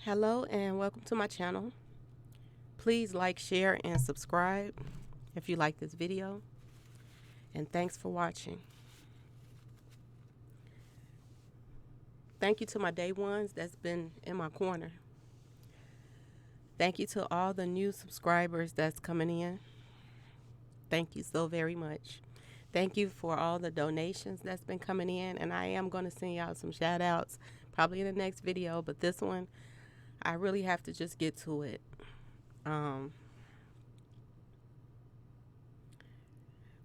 Hello and welcome to my channel. Please like, share, and subscribe if you like this video. And thanks for watching. Thank you to my day ones that's been in my corner. Thank you to all the new subscribers that's coming in. Thank you so very much. Thank you for all the donations that's been coming in. And I am going to send y'all some shout outs probably in the next video. But this one, I really have to just get to it.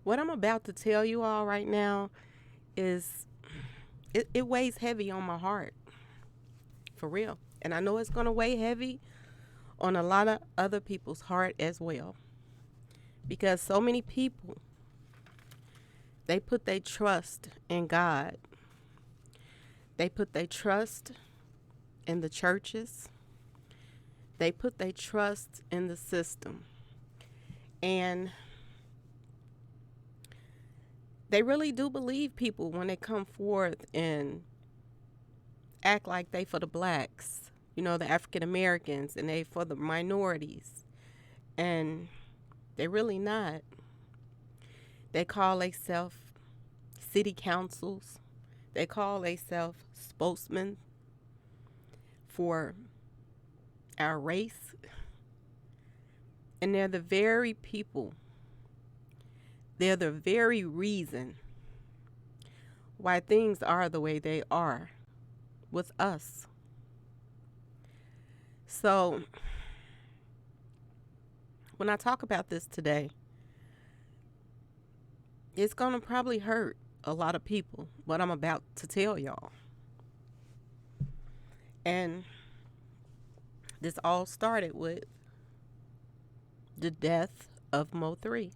What I'm about to tell you all right now is it weighs heavy on my heart, for real. And I know it's going to weigh heavy on a lot of other people's heart as well, because so many people, they put their trust in God. They put their trust in the churches. They put their trust in the system. And they really do believe people when they come forth and act like they for the blacks, the African Americans, and they for the minorities. And they really not. They call themselves city councils. They call themselves spokesmen for our race. And they're the very people, they're the very reason why things are the way they are with us. So when I talk about this today, it's going to probably hurt a lot of people, what I'm about to tell y'all. And this all started with the death of Mo 3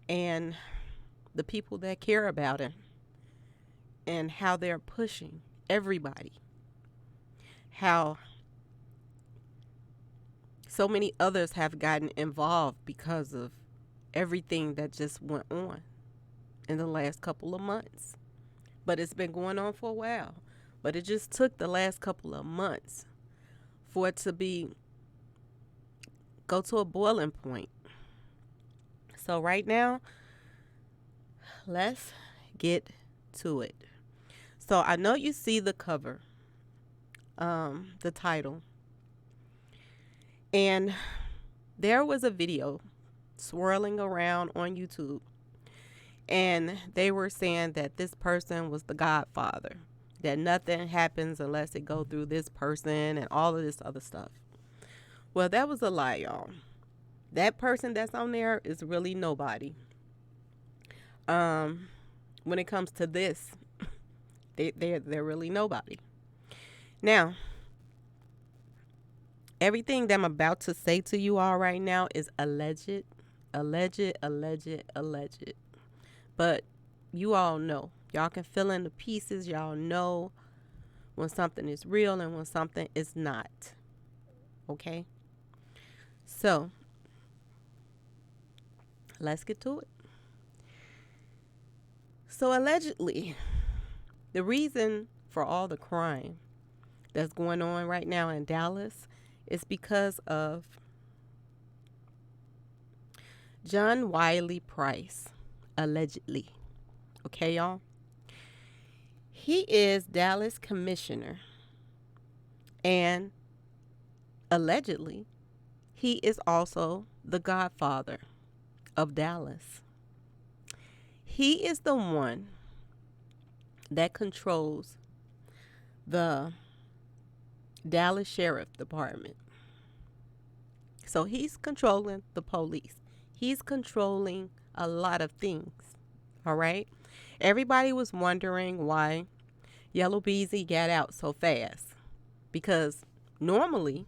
and the people that care about him and how they're pushing everybody. How so many others have gotten involved because of everything that just went on in the last couple of months. But it's been going on for a while. But it just took the last couple of months for it to go to a boiling point. So right now, let's get to it. So I know you see the cover, the title. And there was a video swirling around on YouTube. And they were saying that this person was the Godfather, that nothing happens unless it go through this person and all of this other stuff. Well, that was a lie, y'all. That person that's on there is really nobody. When it comes to this, they're really nobody. Now, everything that I'm about to say to you all right now is alleged. But you all know. Y'all can fill in the pieces. Y'all know when something is real and when something is not. Okay? So, let's get to it. So, allegedly, the reason for all the crime that's going on right now in Dallas is because of John Wiley Price, allegedly. Okay, y'all? He is Dallas commissioner, and allegedly, he is also the godfather of Dallas. He is the one that controls the Dallas Sheriff Department. So he's controlling the police. He's controlling a lot of things. All right? Everybody was wondering why Yellow Beezy got out so fast. Because normally,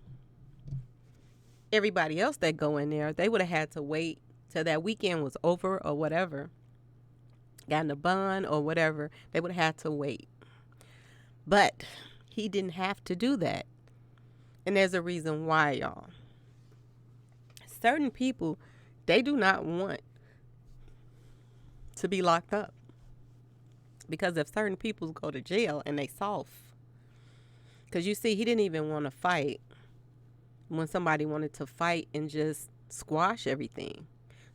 everybody else that go in there, they would have had to wait till that weekend was over or whatever. Gotten a bond or whatever. They would have had to wait. But he didn't have to do that. And there's a reason why, y'all. Certain people, they do not want to be locked up. Because if certain people go to jail and they soft, Because you see, he didn't even want to fight when somebody wanted to fight and just squash everything.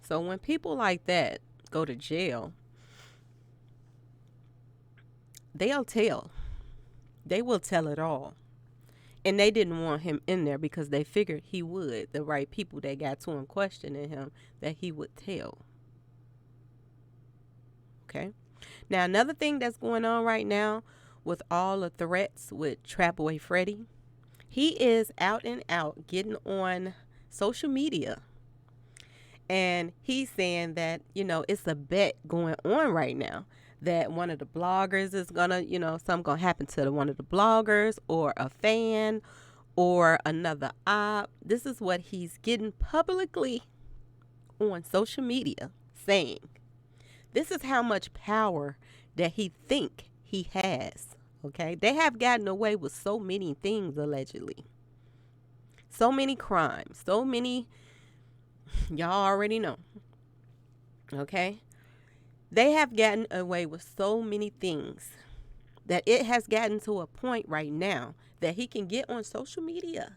So when people like that go to jail, they'll tell. They will tell it all. And they didn't want him in there because they figured he would. The right people that got to him questioning him, that he would tell. Okay. Now, another thing that's going on right now with all the threats with Trap Boy Freddy, he is out and out getting on social media. And he's saying that, it's a bet going on right now that one of the bloggers is going to, something going to happen to one of the bloggers or a fan or another op. This is what he's getting publicly on social media saying. This is how much power that he think he has. Okay. They have gotten away with so many things allegedly. So many crimes. So many. Y'all already know. Okay. They have gotten away with so many things that it has gotten to a point right now that he can get on social media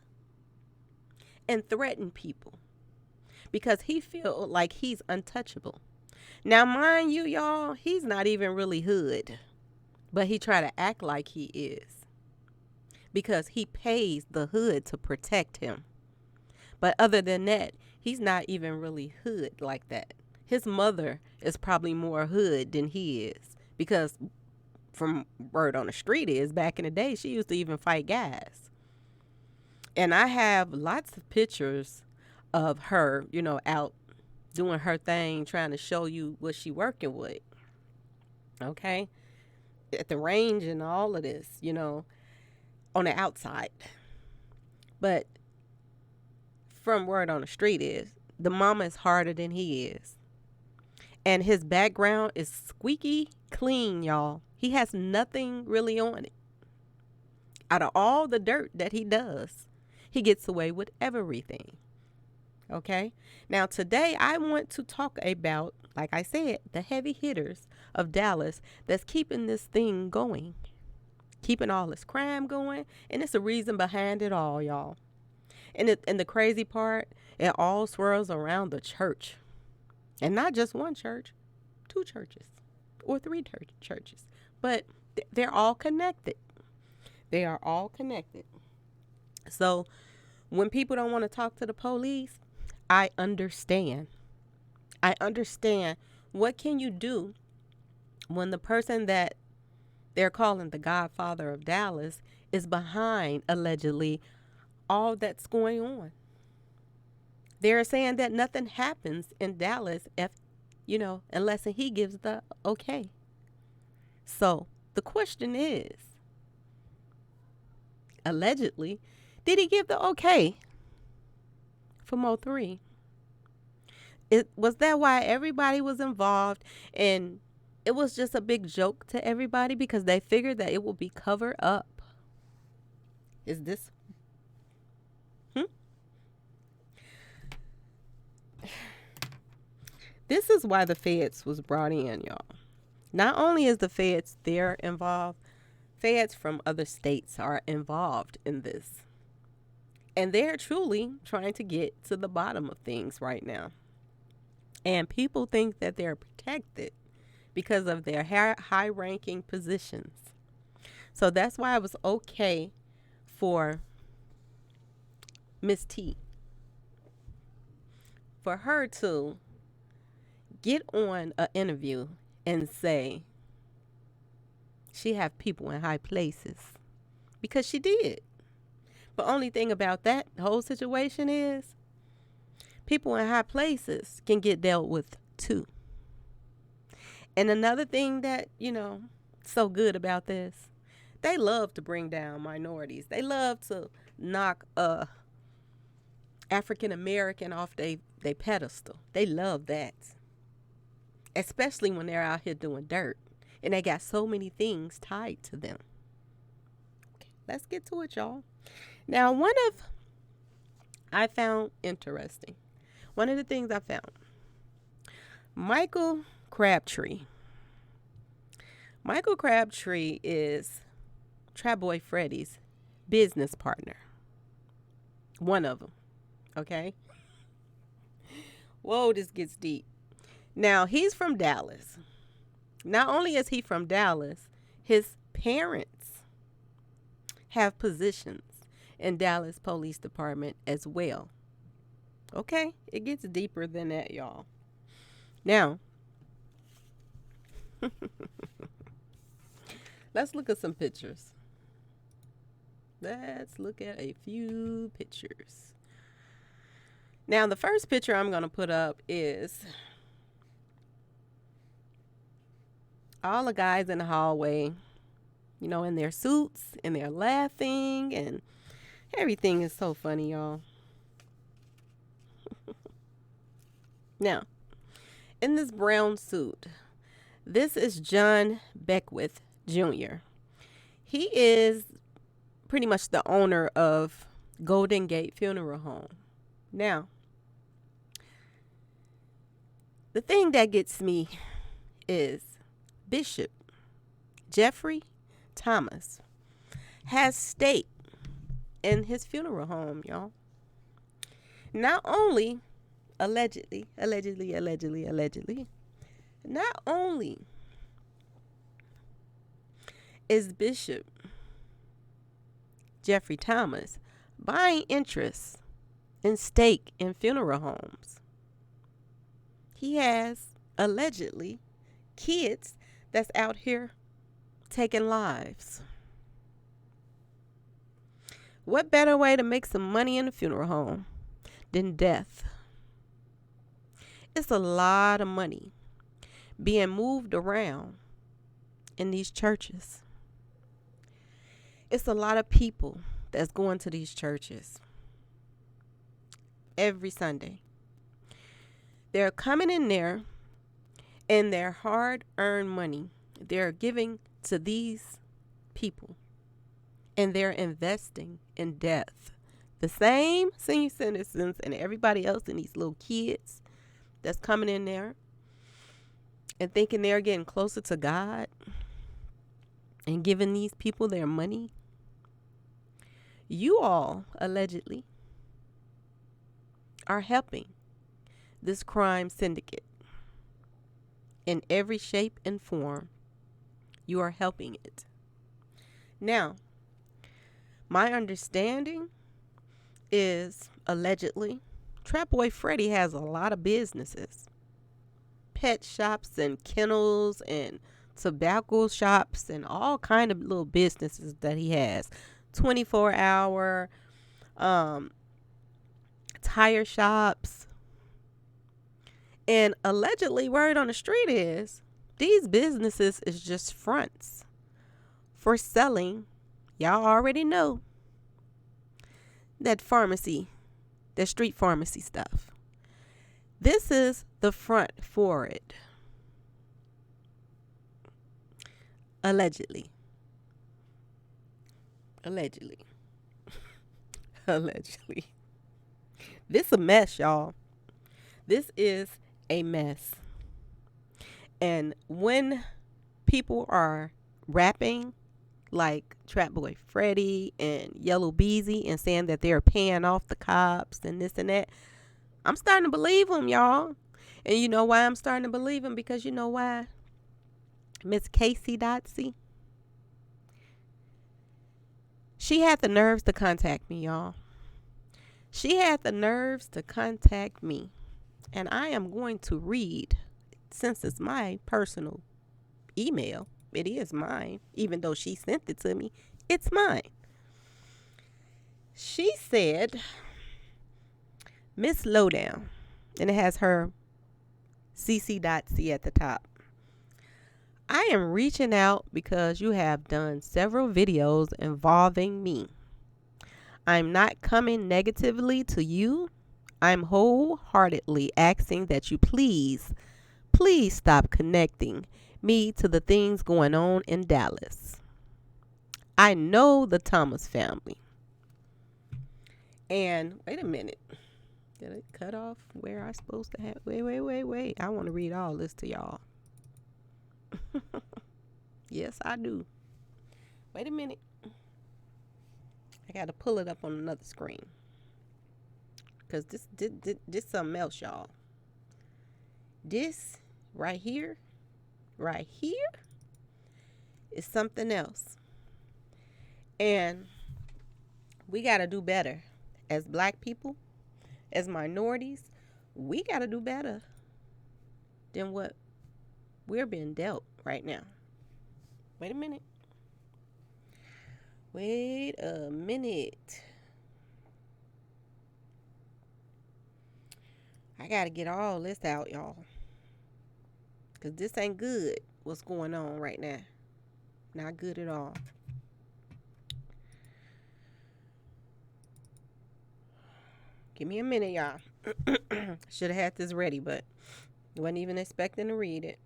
and threaten people because he feel like he's untouchable. Now, mind you, y'all, he's not even really hood, but he try to act like he is because he pays the hood to protect him. But other than that, he's not even really hood like that. His mother is probably more hood than he is because from word on the street is back in the day, she used to even fight guys. And I have lots of pictures of her, out doing her thing, trying to show you what she working with. Okay. At the range and all of this, on the outside. But from word on the street is the mama is harder than he is. And his background is squeaky clean, y'all. He has nothing really on it. Out of all the dirt that he does, he gets away with everything. Okay. Now, today I want to talk about, like I said, the heavy hitters of Dallas that's keeping this thing going, keeping all this crime going. And it's a reason behind it all, y'all. And the crazy part, it all swirls around the church. And not just one church, 2 churches or 3 churches. But they're all connected. They are all connected. So when people don't want to talk to the police, I understand. I understand. What can you do when the person that they're calling the Godfather of Dallas is behind, allegedly, all that's going on? They're saying that nothing happens in Dallas unless he gives the okay. So the question is, allegedly, did he give the okay for Mo3? Was that why everybody was involved and it was just a big joke to everybody because they figured that it will be covered up? Is this? This is why the feds was brought in, y'all. Not only is the feds there involved, feds from other states are involved in this. And they're truly trying to get to the bottom of things right now. And people think that they're protected because of their high-ranking positions. So that's why it was okay for Miss T, for her to get on an interview and say she have people in high places, because she did. But only thing about that whole situation is people in high places can get dealt with too. And another thing that, so good about this, they love to bring down minorities. They love to knock African American off they pedestal. They love that. Especially when they're out here doing dirt. And they got so many things tied to them. Okay, let's get to it, y'all. Now, I found interesting. One of the things I found, Michael Crabtree. Michael Crabtree is Trap Boy Freddy's business partner. One of them. Okay. Whoa, this gets deep. Now, he's from Dallas. Not only is he from Dallas, his parents have positions in Dallas Police Department as well. Okay, it gets deeper than that, y'all. Now, let's look at some pictures. Let's look at a few pictures. Now, the first picture I'm going to put up is all the guys in the hallway, you know, in their suits, and they're laughing, and everything is so funny, y'all. Now, in this brown suit, this is John Beckwith Jr. He is pretty much the owner of Golden Gate Funeral Home. Now, the thing that gets me is Bishop Jeffrey Thomas has stake in his funeral home, y'all. Not only allegedly, not only is Bishop Jeffrey Thomas buying interest in stake in funeral homes, he has allegedly kids that's out here taking lives. What better way to make some money in a funeral home than death? It's a lot of money being moved around in these churches. It's a lot of people that's going to these churches every Sunday. They're coming in there, and their hard-earned money, they're giving to these people, and they're investing in death. The same senior citizens and everybody else and these little kids that's coming in there and thinking they're getting closer to God and giving these people their money. You all allegedly are helping this crime syndicate in every shape and form. You are helping it. Now, my understanding is allegedly Trap Boy Freddy has a lot of businesses. Pet shops and kennels and tobacco shops and all kind of little businesses that he has. 24-hour tire shops. And allegedly, word on the street is these businesses is just fronts for selling, y'all already know, that pharmacy, that street pharmacy stuff. This is the front for it. Allegedly. Allegedly. Allegedly. This a mess, y'all. This is a mess. And when people are rapping like Trap Boy Freddy and Yellow Beezy and saying that they're paying off the cops and this and that, I'm starting to believe them, y'all. And you know why I'm starting to believe them? Because you know why? Miss Casey Dotsey, she had the nerves to contact me, y'all. She had the nerves to contact me. And I am going to read, since it's my personal email, it is mine, even though she sent it to me, it's mine. She said, Mslowdownn, and it has her cc.c at the top. I am reaching out because you have done several videos involving me. I'm not coming negatively to you. I'm wholeheartedly asking that you please stop connecting me to the things going on in Dallas. I know the Thomas family. And wait a minute. Did it cut off where I'm supposed to have? Wait. I want to read all this to y'all. Yes, I do. Wait a minute. I got to pull it up on another screen. Because this something else, y'all. This right here is something else. And we got to do better. As black people, as minorities, we got to do better than what we're being dealt right now. Wait a minute. I got to get all this out, y'all. Because this ain't good, what's going on right now. Not good at all. Give me a minute, y'all. Should have had this ready, but wasn't even expecting to read it.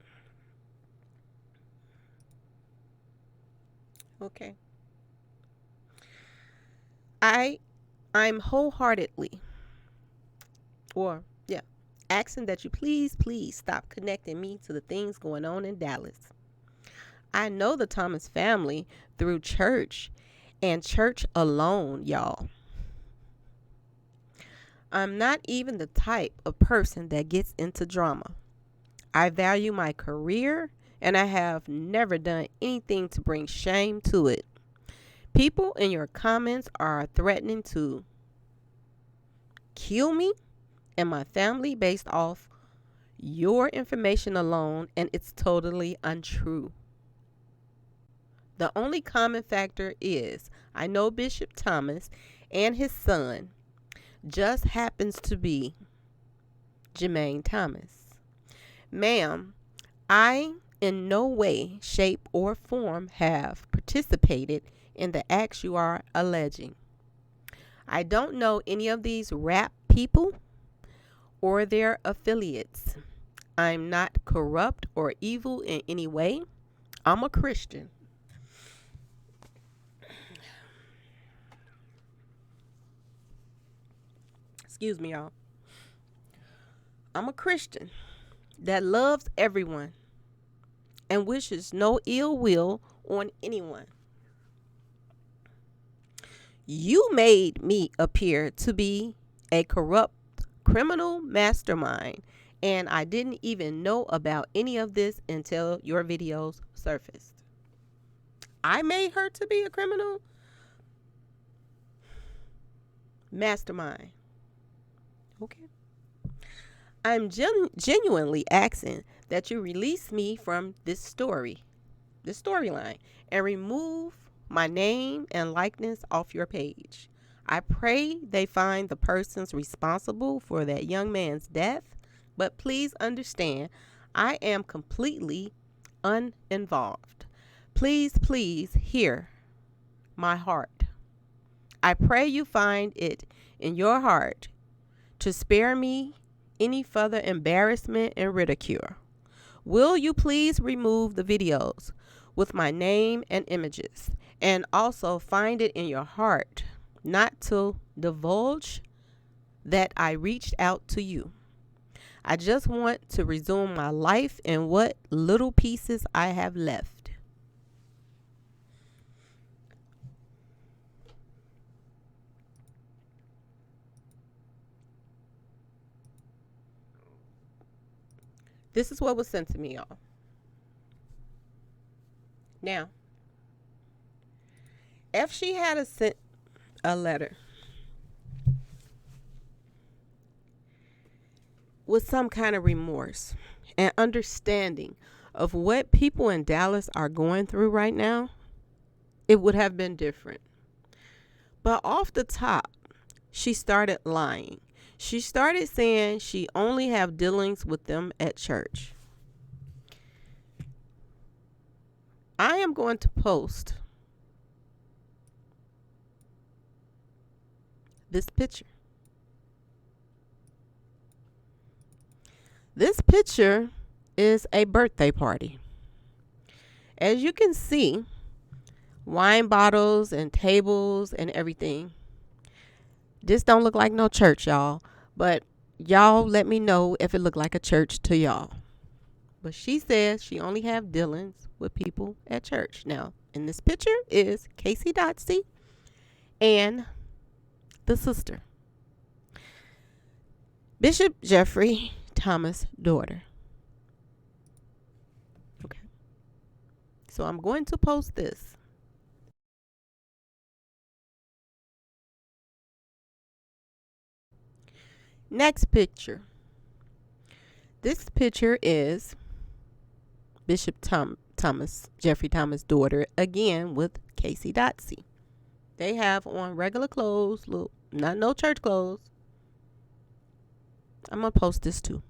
Okay. I'm wholeheartedly, asking that you please stop connecting me to the things going on in Dallas. I know the Thomas family through church and church alone, y'all. I'm not even the type of person that gets into drama. I value my career, and I have never done anything to bring shame to it. People in your comments are threatening to kill me and my family based off your information alone, and it's totally untrue. The only common factor is I know Bishop Thomas and his son just happens to be Jermaine Thomas. Ma'am, I in no way, shape, or form have participated in the acts you are alleging. I don't know any of these rap people or their affiliates. I'm not corrupt or evil in any way. I'm a Christian. Excuse me, y'all. I'm a Christian that loves everyone and wishes no ill will on anyone. You made me appear to be a corrupt criminal mastermind, and I didn't even know about any of this until your videos surfaced. I made her to be a criminal mastermind. Okay. I'm genuinely asking that you release me from this storyline, and remove my name and likeness off your page. I pray they find the persons responsible for that young man's death, but please understand, I am completely uninvolved. Please hear my heart. I pray you find it in your heart to spare me any further embarrassment and ridicule. Will you please remove the videos with my name and images, and also find it in your heart not to divulge that I reached out to you. I just want to resume my life and what little pieces I have left. This is what was sent to me, y'all. Now, if she had sent a letter with some kind of remorse and understanding of what people in Dallas are going through right now, it would have been different. But off the top, she started lying. She started saying she only have dealings with them at church. I am going to post this picture. This picture is a birthday party. As you can see, wine bottles and tables and everything. This don't look like no church, y'all. But y'all let me know if it look like a church to y'all. But she says she only have dealings with people at church. Now, in this picture is Casey Dotsey and the sister, Bishop Jeffrey Thomas' daughter. Okay. So I'm going to post this. Next picture. This picture is Bishop Thomas, Jeffrey Thomas' daughter, again with Casey Dotsey. They have on regular clothes, look, not no church clothes. I'm going to post this too.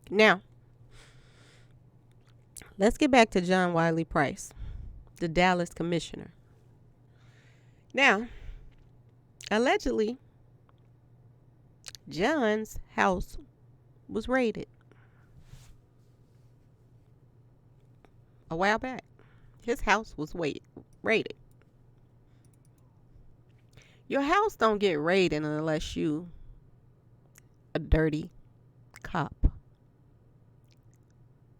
Now, let's get back to John Wiley Price, the Dallas commissioner. Now, allegedly, John's house was raided a while back. His house was raided. Your house don't get raided unless you a dirty cop.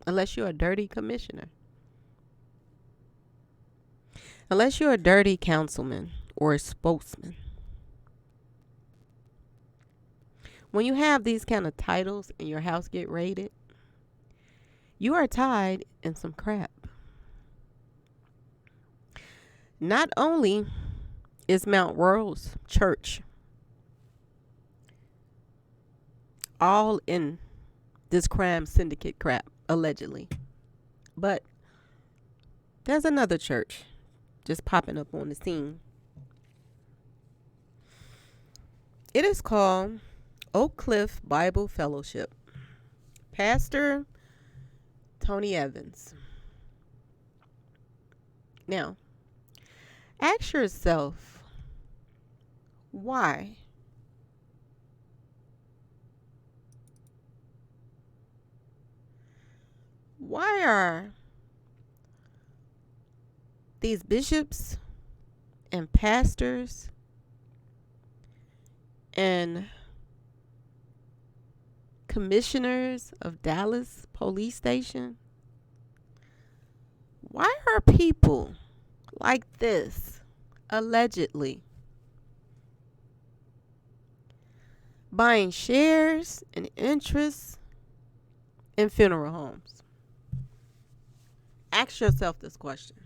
Unless you're a dirty commissioner. Unless you're a dirty councilman or a spokesman. When you have these kind of titles and your house get raided, you are tied in some crap. Not only is Mount World's church all in this crime syndicate crap, allegedly, but there's another church just popping up on the scene. It is called Oak Cliff Bible Fellowship. Pastor Tony Evans. Now, ask yourself, why? Why are these bishops and pastors and commissioners of Dallas Police Station, why are people like this allegedly buying shares and interests in funeral homes? Ask yourself this question.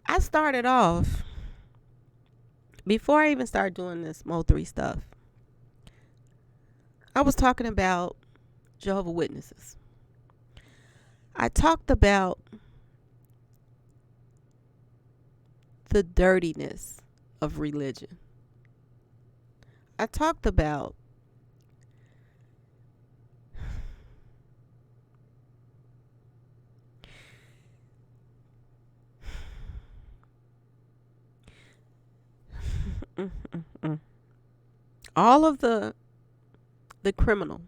I started off, before I even started doing this Mo3 stuff, I was talking about Jehovah's Witnesses. I talked about the dirtiness of religion. I talked about all of the criminal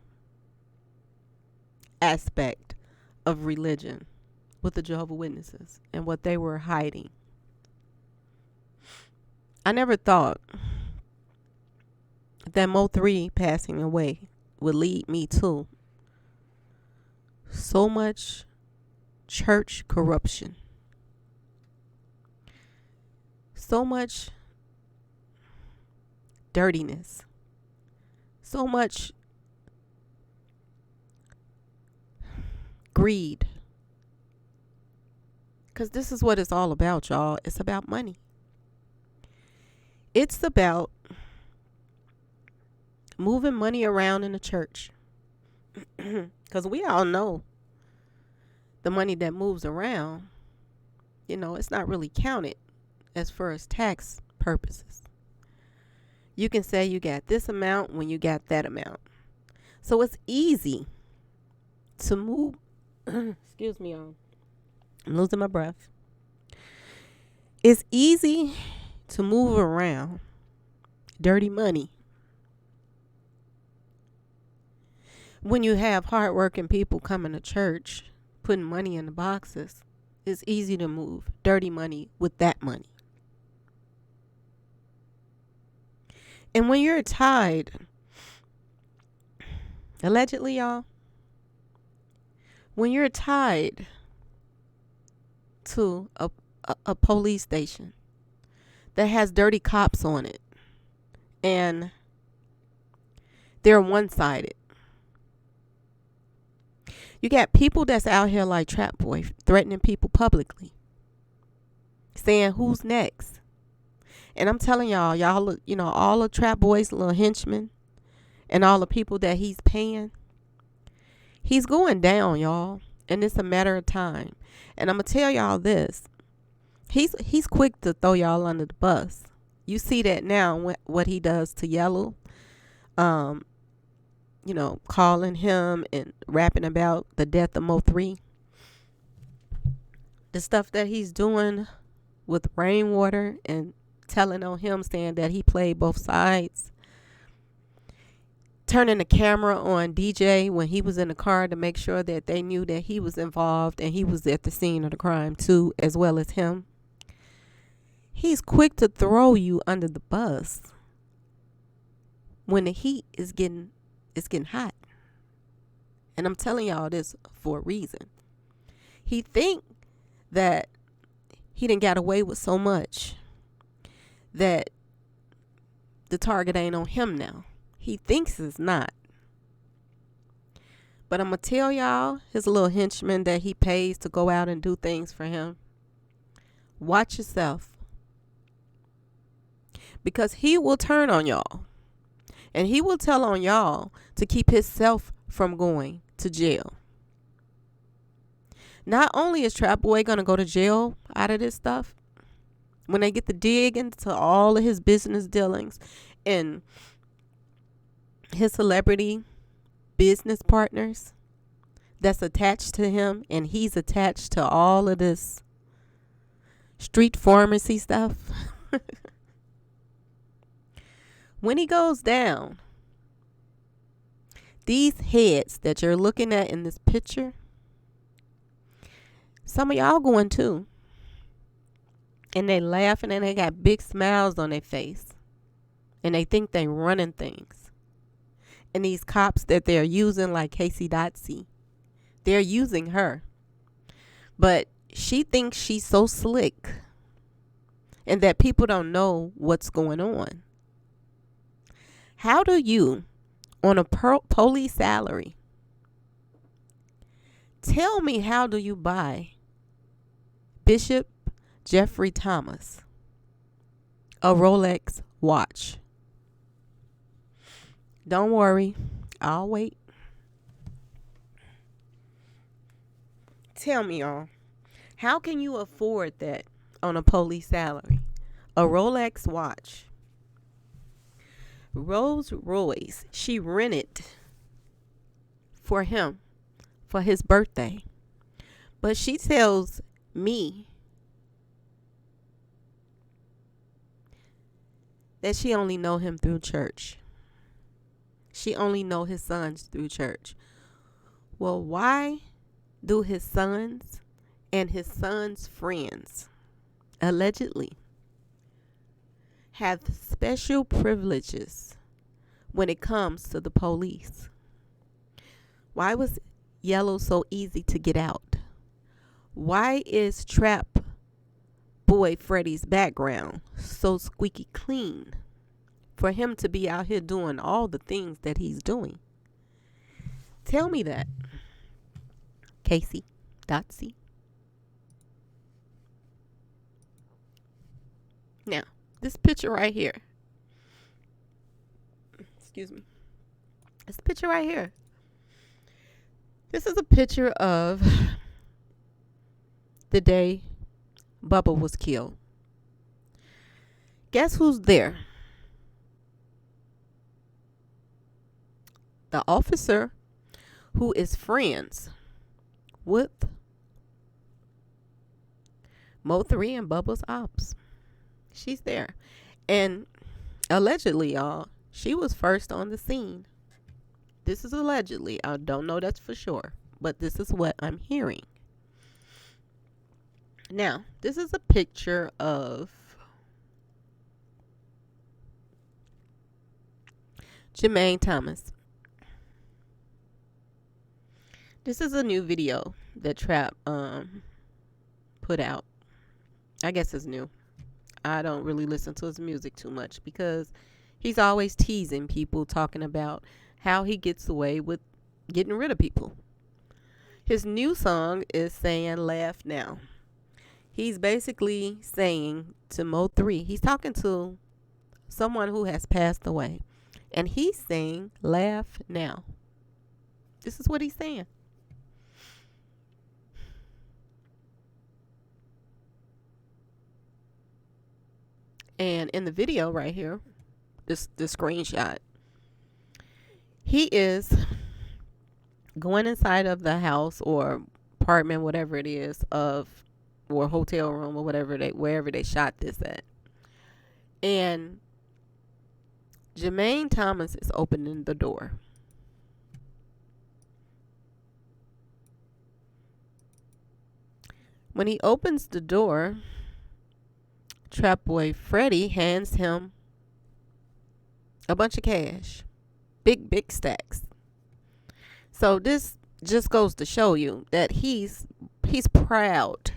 aspect of religion with the Jehovah's Witnesses and what they were hiding. I never thought that Mo3 passing away would lead me to so much church corruption, so much dirtiness, so much greed. Because this is what it's all about, y'all. It's about money. It's about moving money around in the church. Because we all know the money that moves around, it's not really counted as far as tax purposes. You can say you got this amount when you got that amount. So it's easy to move. Excuse me, y'all. I'm losing my breath. It's easy to move around dirty money when you have hardworking people coming to church, putting money in the boxes. It's easy to move dirty money with that money. And when you're tied Allegedly, y'all, when you're tied to a police station that has dirty cops on it and they're one-sided, you got people that's out here like Trap Boy threatening people publicly, saying who's next. And I'm telling y'all look, all the Trap Boy's little henchmen and all the people that he's paying, he's going down, y'all. And it's a matter of time. And I'm gonna tell y'all this. He's quick to throw y'all under the bus. You see that now what he does to Yellow. Calling him and rapping about the death of Mo3. The stuff that he's doing with Rainwater and telling on him, saying that he played both sides. Turning the camera on DJ when he was in the car to make sure that they knew that he was involved and he was at the scene of the crime too, as well as him. He's quick to throw you under the bus when the heat is getting hot. And I'm telling y'all this for a reason. He think that he done got away with so much that the target ain't on him now. He thinks it's not. But I'm going to tell y'all, his little henchman that he pays to go out and do things for him, watch yourself. Because he will turn on y'all. And he will tell on y'all to keep himself from going to jail. Not only is Trap Boy going to go to jail out of this stuff, when they get to dig into all of his business dealings and his celebrity business partners that's attached to him, and he's attached to all of this street pharmacy stuff. When he goes down, these heads that you're looking at in this picture, some of y'all going too. And they laughing and they got big smiles on their face. And they think they running things. And these cops that they're using, like Casey Dotsey, they're using her. But she thinks she's so slick and that people don't know what's going on. How do you, on a police salary, tell me how do you buy Bishop Jeffrey Thomas a Rolex watch? Don't worry, I'll wait. Tell me, y'all, how can you afford that on a police salary? A Rolex watch. Rolls Royce, she rented for him for his birthday. But she tells me that she only know him through church. She only know his sons through church. Well, why do his sons and his sons' friends allegedly have special privileges when it comes to the police? Why was Yellow so easy to get out? Why is Trap Boy Freddy's background so squeaky clean for him to be out here doing all the things that he's doing? Tell me that, Casey Dotsey. Now, this picture right here. Excuse me. This picture right here. This is a picture of the day Bubba was killed. Guess who's there? The officer who is friends with Mo3 and Bubba's ops. She's there. And allegedly, y'all, she was first on the scene. This is allegedly. I don't know that's for sure, but this is what I'm hearing. Now, this is a picture of Jermaine Thomas. This is a new video that Trap put out. I guess it's new. I don't really listen to his music too much because he's always teasing people, talking about how he gets away with getting rid of people. His new song is saying "Laugh Now." He's basically saying to Mo3, he's talking to someone who has passed away, and he's saying "Laugh Now." This is what he's saying. And in the video right here, this screenshot, he is going inside of the house or apartment, whatever it is, or hotel room or wherever they shot this at. And Jermaine Thomas is opening the door. When he opens the door, Trap Boy Freddy hands him a bunch of cash. Big stacks. So this just goes to show you that he's proud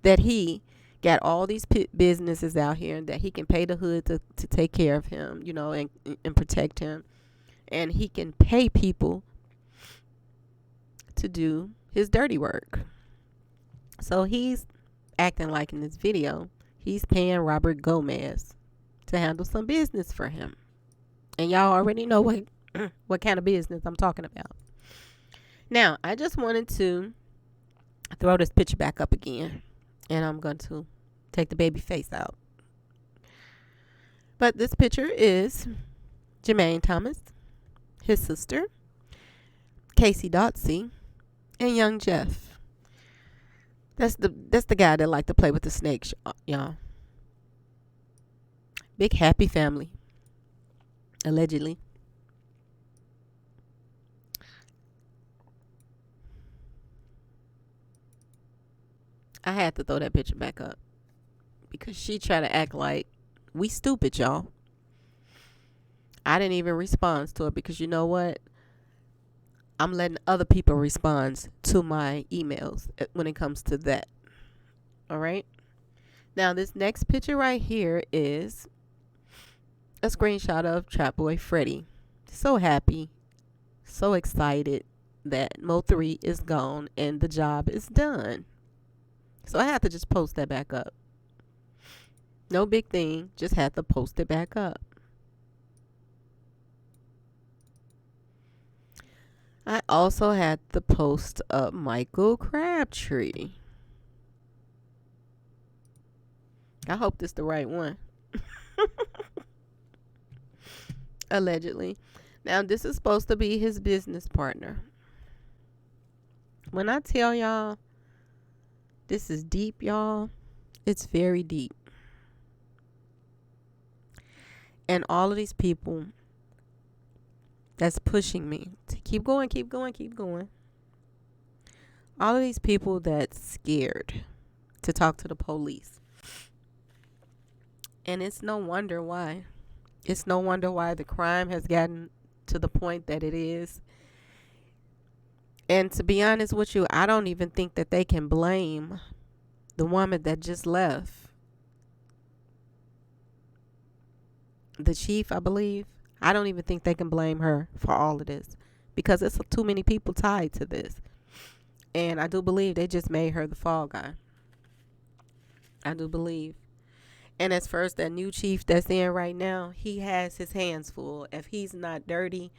that he got all these businesses out here and that he can pay the hood to take care of him, and protect him. And he can pay people to do his dirty work. So he's acting like in this video, he's paying Robert Gomez to handle some business for him. And y'all already know what kind of business I'm talking about. Now, I just wanted to throw this picture back up again. And I'm going to take the baby face out. But this picture is Jermaine Thomas, his sister, Casey Dotsey, and young Jeff. That's the guy that liked to play with the snakes, y'all. Big happy family. Allegedly. I had to throw that picture back up because she tried to act like we stupid, y'all. I didn't even respond to it because you know what? I'm letting other people respond to my emails when it comes to that. All right. Now, this next picture right here is a screenshot of Trap Boy Freddy. So happy, so excited that Mo3 is gone and the job is done. So I had to just post that back up. No big thing, just had to post it back up. I also had to post up Michael Crabtree. I hope this is the right one. Allegedly. Now, this is supposed to be his business partner. When I tell y'all, this is deep, y'all. It's very deep. And all of these people that's pushing me to keep going. All of these people that's scared to talk to the police. And it's no wonder why. It's no wonder why the crime has gotten to the point that it is. And to be honest with you, I don't even think that they can blame the woman that just left. The chief, I believe. I don't even think they can blame her for all of this because it's too many people tied to this. And I do believe they just made her the fall guy. I do believe. And as far as that new chief that's in right now, he has his hands full. If he's not dirty,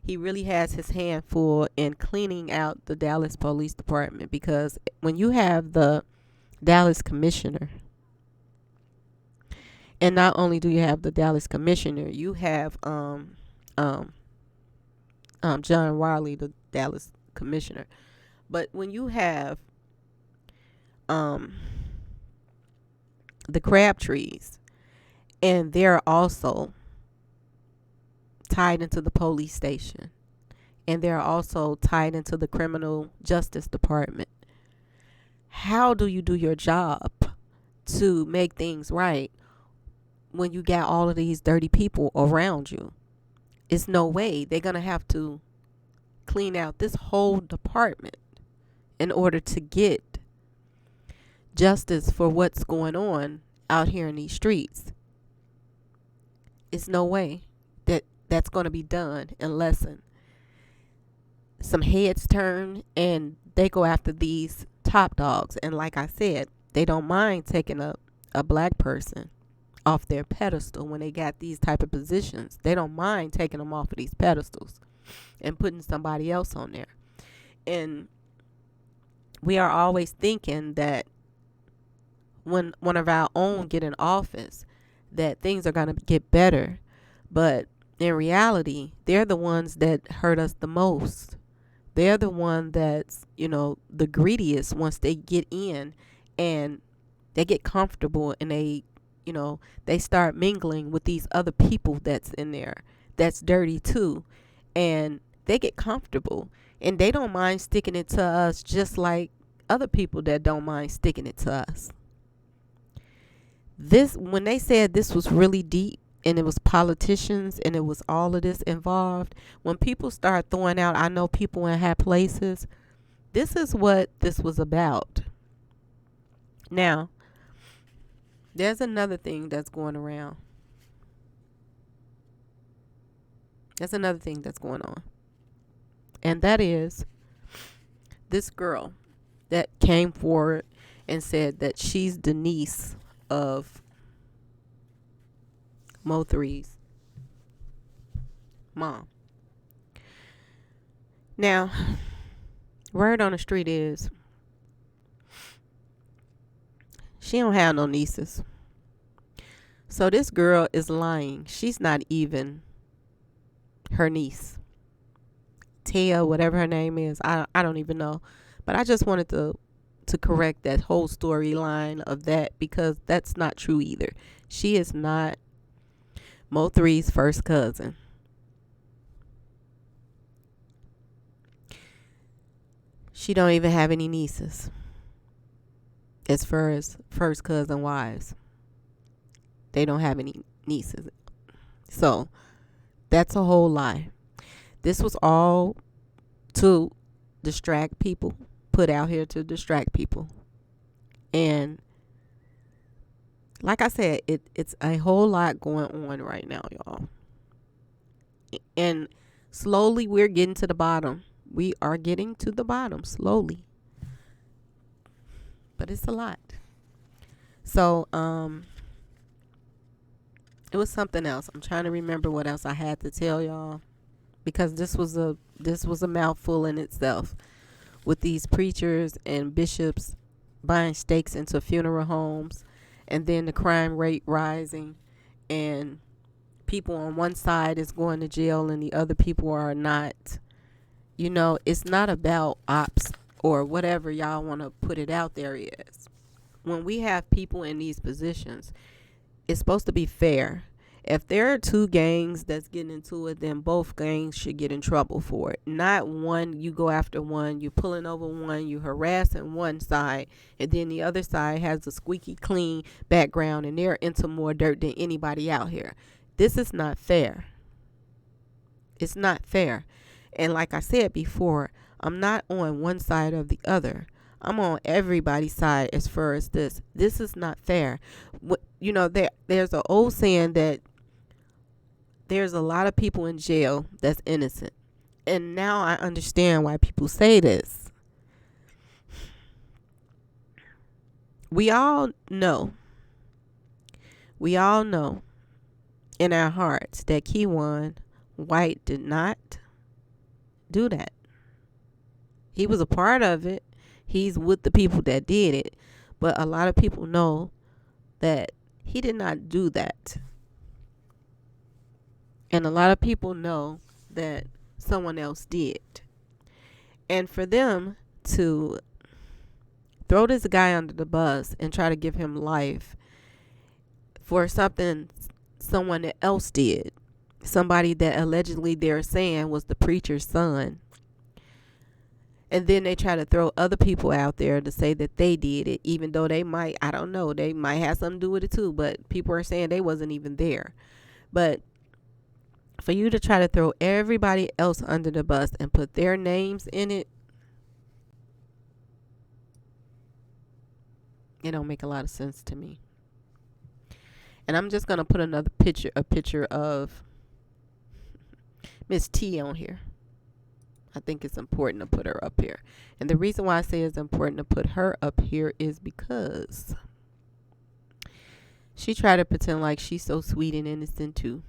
he really has his hand full in cleaning out the Dallas Police Department. Because when you have the Dallas Commissioner, and not only do you have the Dallas Commissioner, you have John Wiley, the Dallas Commissioner. But when you have the Crabtrees, and they're also tied into the police station, and they're also tied into the criminal justice department. How do you do your job to make things right when you got all of these dirty people around you? It's no way. They're going to have to clean out this whole department in order to get justice for what's going on out here in these streets. It's no way that that's going to be done unless some heads turn and they go after these top dogs. And like I said, they don't mind taking a black person off their pedestal when they got these type of positions. They don't mind taking them off of these pedestals and putting somebody else on there. And we are always thinking that when one of our own get in office, that things are going to get better. But in reality, they're the ones that hurt us the most. They're the one that's, the greediest once they get in and they get comfortable and they start mingling with these other people that's in there that's dirty too. And they get comfortable and they don't mind sticking it to us just like other people that don't mind sticking it to us. When they said this was really deep and it was politicians and it was all of this involved, when people start throwing out, I know people in high places, this is what this was about. Now, there's another thing that's going around. There's another thing that's going on. And that is this girl that came forward and said that she's the niece of Mo3's mom. Now, word on the street is she don't have no nieces. So this girl is lying. She's not even her niece. Tia, whatever her name is, I don't even know. But I just wanted to correct that whole storyline of that, because that's not true either. She is not Mo3's first cousin. She don't even have any nieces as far as first cousin wives. They don't have any nieces. So that's a whole lie. This was all to distract people, put out here to distract people. And like I said, it's a whole lot going on right now, y'all. And slowly we're getting to the bottom. We are getting to the bottom slowly. But it's a lot. So, it was something else. I'm trying to remember what else I had to tell y'all, because this was a mouthful in itself, with these preachers and bishops buying stakes into funeral homes, and then the crime rate rising, and people on one side is going to jail and the other people are not. It's not about ops or whatever y'all want to put it out there is. When we have people in these positions, it's supposed to be fair. If there are two gangs that's getting into it, then both gangs should get in trouble for it. Not one, you go after one, you pulling over one, you harassing one side, and then the other side has a squeaky clean background and they're into more dirt than anybody out here. This is not fair. It's not fair. And like I said before, I'm not on one side or the other. I'm on everybody's side as far as this. This is not fair. There's an old saying that there's a lot of people in jail that's innocent. And now I understand why people say this. We all know in our hearts that Keywan White did not do that. He was a part of it. He's with the people that did it. But a lot of people know that he did not do that. And a lot of people know that someone else did. And for them to throw this guy under the bus and try to give him life for something someone else did, somebody that allegedly they're saying was the preacher's son, and then they try to throw other people out there to say that they did it, even though they might, I don't know, they might have something to do with it too, but people are saying they wasn't even there. But For you to try to throw everybody else under the bus and put their names in it, it don't make a lot of sense to me. And I'm just gonna put another picture, a picture of Miss T on here. I think it's important to put her up here. And the reason why I say it's important to put her up here is because she tried to pretend like she's so sweet and innocent too.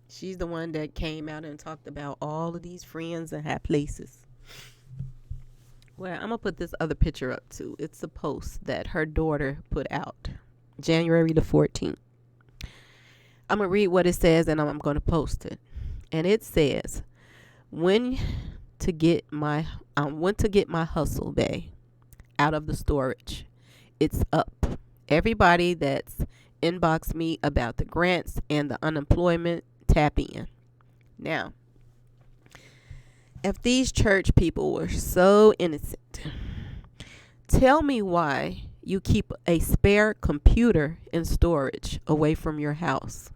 She's the one that came out and talked about all of these friends and high places. Well, I'm going to put this other picture up too. It's a post that her daughter put out January the 14th. I'm going to read what it says and I'm going to post it. And it says, when to get my hustle bay out of the storage. It's up. Everybody that's inboxed me about the grants and the unemployment, tap in. Now, if these church people were so innocent, tell me why you keep a spare computer in storage away from your house.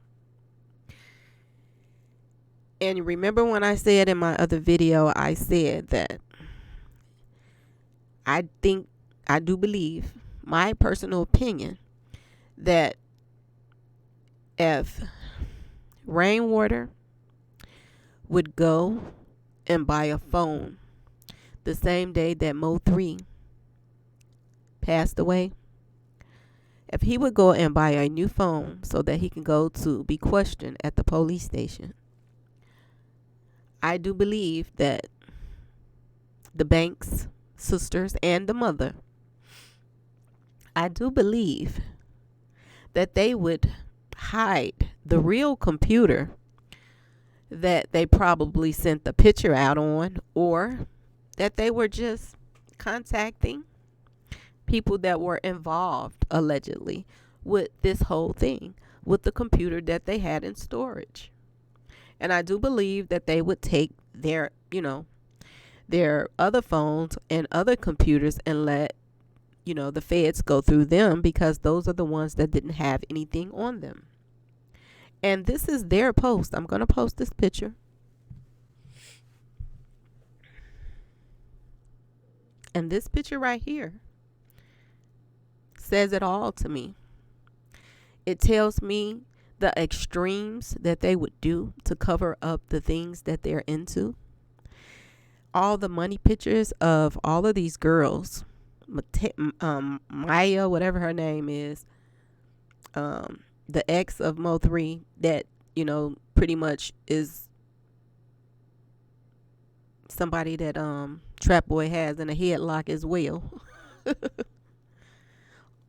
And remember when I said in my other video, I said that I do believe, my personal opinion, that if Rainwater would go and buy a phone the same day that Mo3 passed away, if he would go and buy a new phone so that he can go to be questioned at the police station, I do believe that the Banks sisters and the mother, I do believe that they would hide the real computer that they probably sent the picture out on, or that they were just contacting people that were involved allegedly with this whole thing, with the computer that they had in storage. And I do believe that they would take their other phones and other computers and let, the feds go through them, because those are the ones that didn't have anything on them. And this is their post. I'm going to post this picture. And this picture right here says it all to me. It tells me the extremes that they would do to cover up the things that they're into. All the money pictures of all of these girls, Maya, whatever her name is, the ex of Mo3, that, pretty much is somebody that Trap Boy has in a headlock as well.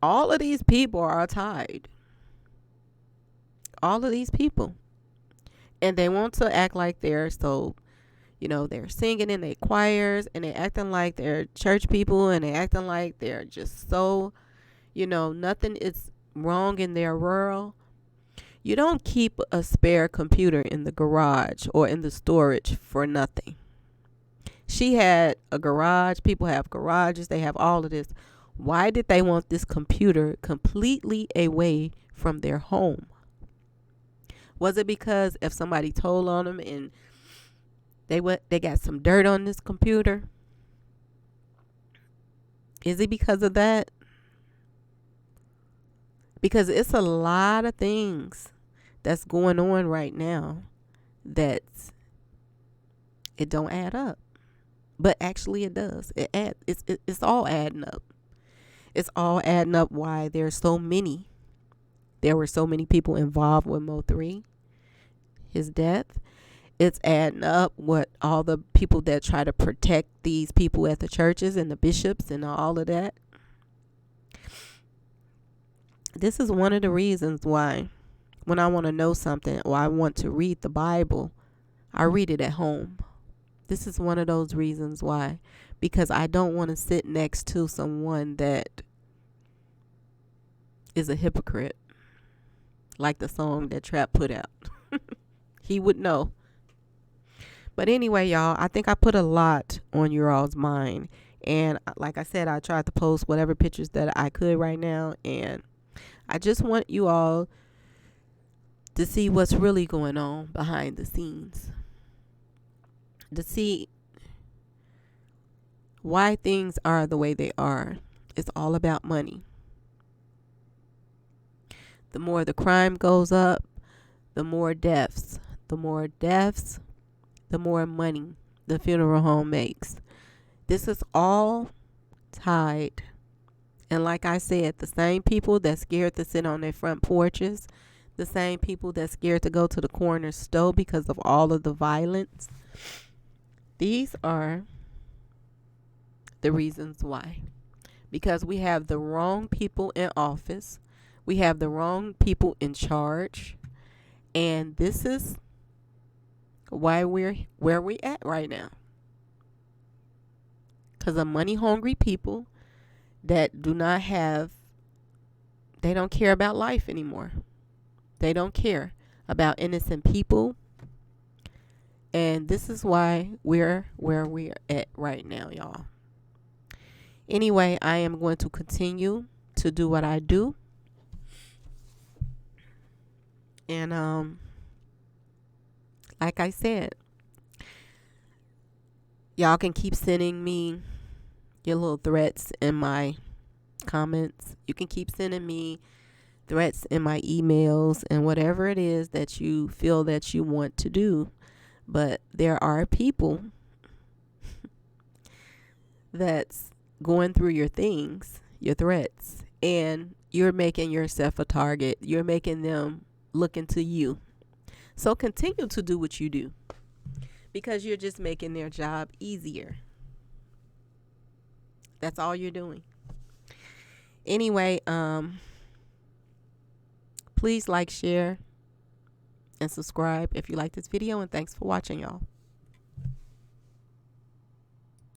All of these people are tied. All of these people. And they want to act like they're so, they're singing in their choirs, and they're acting like they're church people, and they're acting like they're just so, nothing is wrong in their world. You don't keep a spare computer in the garage or in the storage for nothing. She had a garage. People have garages. They have all of this. Why did they want this computer completely away from their home? Was it because if somebody told on them and they got some dirt on this computer? Is it because of that? Because it's a lot of things that's going on right now that it don't add up. But actually it does. It's all adding up. It's all adding up why there were so many people involved with Mo3, his death. It's adding up what all the people that try to protect these people at the churches and the bishops and all of that. This is one of the reasons why when I want to know something or I want to read the Bible, I read it at home. This is one of those reasons why. Because I don't want to sit next to someone that is a hypocrite. Like the song that Trap put out. He would know. But anyway, y'all, I think I put a lot on your all's mind. And like I said, I tried to post whatever pictures that I could right now. And I just want you all to see what's really going on behind the scenes, to see why things are the way they are. It's all about money. The more the crime goes up, the more deaths. The more deaths, the more money the funeral home makes. This is all tied. And like I said, the same people that's scared to sit on their front porches, the same people that's scared to go to the corner store because of all of the violence, these are the reasons why. Because we have the wrong people in office. We have the wrong people in charge. And this is why we're where we're at right now. Because of money hungry people that they don't care about life anymore. They don't care about innocent people. And this is why we're where we're at right now, y'all. Anyway, I am going to continue to do what I do. And like I said, y'all can keep sending me your little threats in my comments. You can keep sending me threats in my emails and whatever it is that you feel that you want to do. But there are people that's going through your things, your threats, and you're making yourself a target. You're making them look into you. So continue to do what you do, because you're just making their job easier. That's all you're doing. Anyway, please like, share, and subscribe if you like this video, and thanks for watching, y'all.